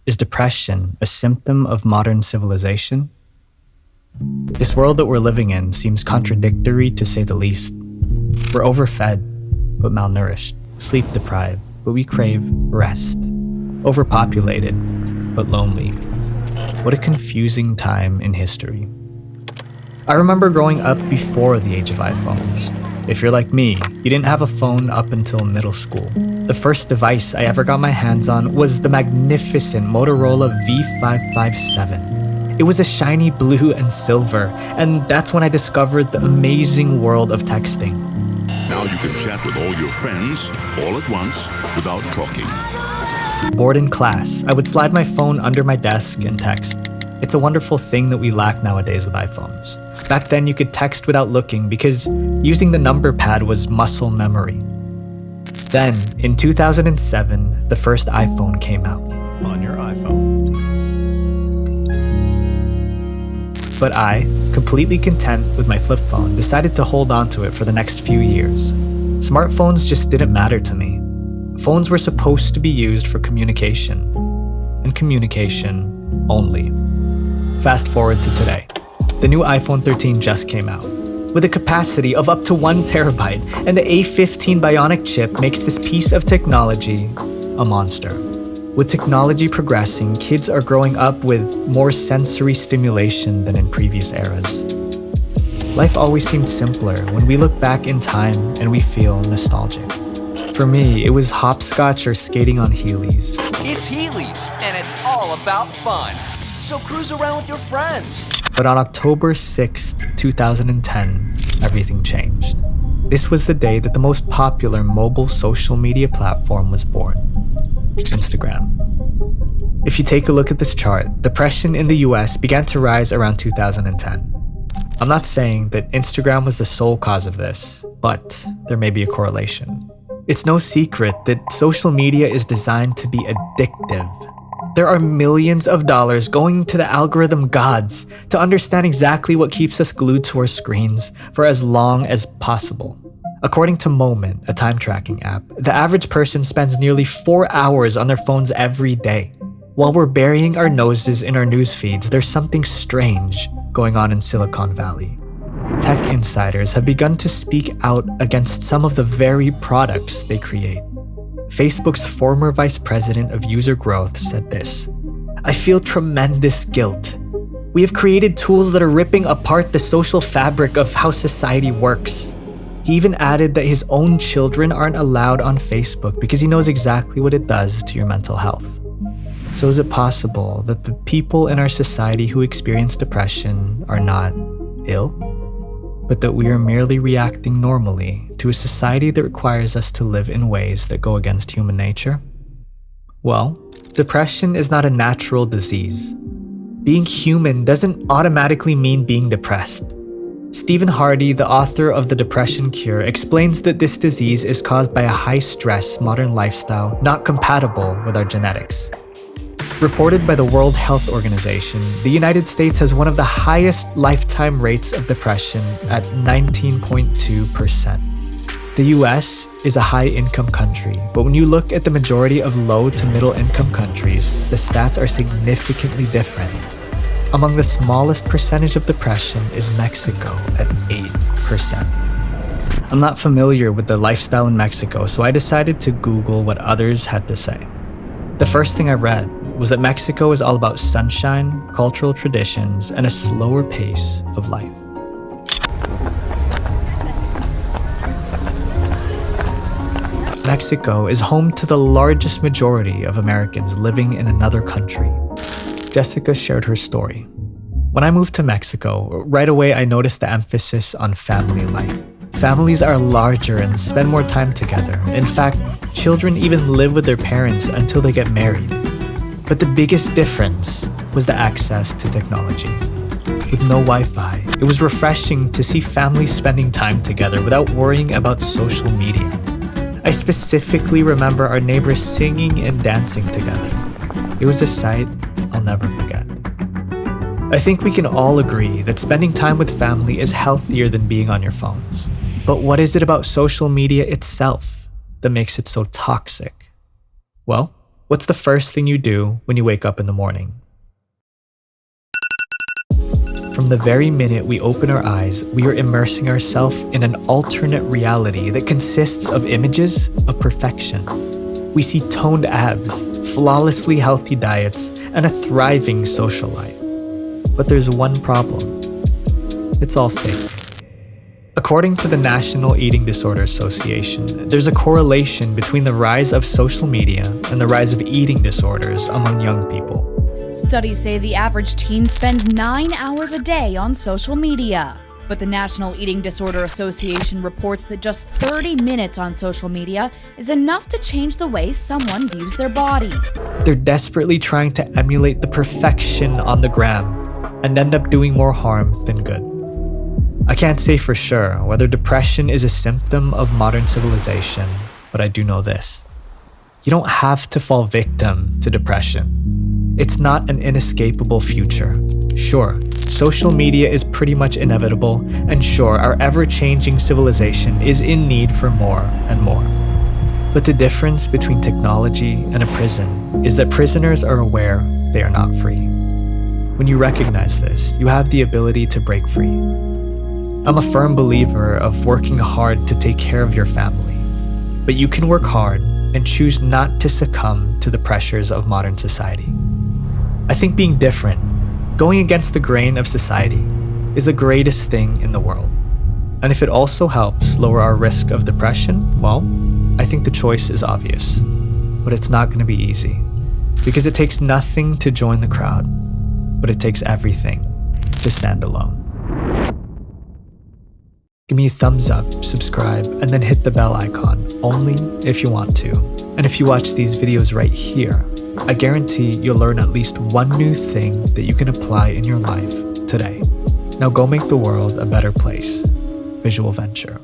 Is depression a symptom of modern civilization? This world that we're living in seems contradictory to say the least. We're overfed, but malnourished, sleep-deprived, but we crave rest, overpopulated, but lonely. What a confusing time in history. I remember growing up before the age of iPhones. If you're like me, you didn't have a phone up until middle school. The first device I ever got my hands on was the magnificent Motorola V557. It was a shiny blue and silver, and that's when I discovered the amazing world of texting. Now you can chat with all your friends, all at once, without talking. Bored in class, I would slide my phone under my desk and text. It's a wonderful thing that we lack nowadays with iPhones. Back then, you could text without looking because using the number pad was muscle memory. Then, in 2007, the first iPhone came out. On your iPhone. But I, completely content with my flip phone, decided to hold on to it for the next few years. Smartphones just didn't matter to me. Phones were supposed to be used for communication, and communication only. Fast forward to today. The new iPhone 13 just came out. With a capacity of up to 1 terabyte, and the A15 Bionic chip makes this piece of technology a monster. With technology progressing, kids are growing up with more sensory stimulation than in previous eras. Life always seemed simpler when we look back in time and we feel nostalgic. For me, it was hopscotch or skating on Heelys. It's Heelys, and it's all about fun. So cruise around with your friends. But on October 6th, 2010, everything changed. This was the day that the most popular mobile social media platform was born: Instagram. If you take a look at this chart, depression in the US began to rise around 2010. I'm not saying that Instagram was the sole cause of this, but there may be a correlation. It's no secret that social media is designed to be addictive. There are millions of dollars going to the algorithm gods to understand exactly what keeps us glued to our screens for as long as possible. According to Moment, a time tracking app, the average person spends nearly 4 hours on their phones every day. While we're burying our noses in our news feeds, there's something strange going on in Silicon Valley. Tech insiders have begun to speak out against some of the very products they create. Facebook's former vice president of user growth said this: "I feel tremendous guilt. We have created tools that are ripping apart the social fabric of how society works." He even added that his own children aren't allowed on Facebook because he knows exactly what it does to your mental health. So is it possible that the people in our society who experience depression are not ill, but that we are merely reacting normally to a society that requires us to live in ways that go against human nature? Well, depression is not a natural disease. Being human doesn't automatically mean being depressed. Stephen Hardy, the author of The Depression Cure, explains that this disease is caused by a high-stress modern lifestyle not compatible with our genetics. Reported by the World Health Organization, the United States has one of the highest lifetime rates of depression at 19.2%. The US is a high-income country, but when you look at the majority of low to middle-income countries, the stats are significantly different. Among the smallest percentage of depression is Mexico at 8%. I'm not familiar with the lifestyle in Mexico, so I decided to Google what others had to say. The first thing I read was that Mexico is all about sunshine, cultural traditions, and a slower pace of life. Mexico is home to the largest majority of Americans living in another country. Jessica shared her story. When I moved to Mexico, right away I noticed the emphasis on family life. Families are larger and spend more time together. In fact, children even live with their parents until they get married. But the biggest difference was the access to technology. With no Wi-Fi, it was refreshing to see families spending time together without worrying about social media. I specifically remember our neighbors singing and dancing together. It was a sight I'll never forget. I think we can all agree that spending time with family is healthier than being on your phones. But what is it about social media itself that makes it so toxic? Well, What's the first thing you do when you wake up in the morning? From the very minute we open our eyes, we are immersing ourselves in an alternate reality that consists of images of perfection. We see toned abs, flawlessly healthy diets, and a thriving social life. But there's one problem. It's all fake. According to the National Eating Disorder Association, there's a correlation between the rise of social media and the rise of eating disorders among young people. Studies say the average teen spends 9 hours a day on social media. But the National Eating Disorder Association reports that just 30 minutes on social media is enough to change the way someone views their body. They're desperately trying to emulate the perfection on the gram and end up doing more harm than good. I can't say for sure whether depression is a symptom of modern civilization, but I do know this. You don't have to fall victim to depression. It's not an inescapable future. Sure, social media is pretty much inevitable, and sure, our ever-changing civilization is in need for more and more. But the difference between technology and a prison is that prisoners are aware they are not free. When you recognize this, you have the ability to break free. I'm a firm believer of working hard to take care of your family, but you can work hard and choose not to succumb to the pressures of modern society. I think being different, going against the grain of society, is the greatest thing in the world. And if it also helps lower our risk of depression, well, I think the choice is obvious. But it's not going to be easy, because it takes nothing to join the crowd, but it takes everything to stand alone. Give me a thumbs up, subscribe, and then hit the bell icon, only if you want to. And if you watch these videos right here, I guarantee you'll learn at least one new thing that you can apply in your life today. Now go make the world a better place. Visual Venture.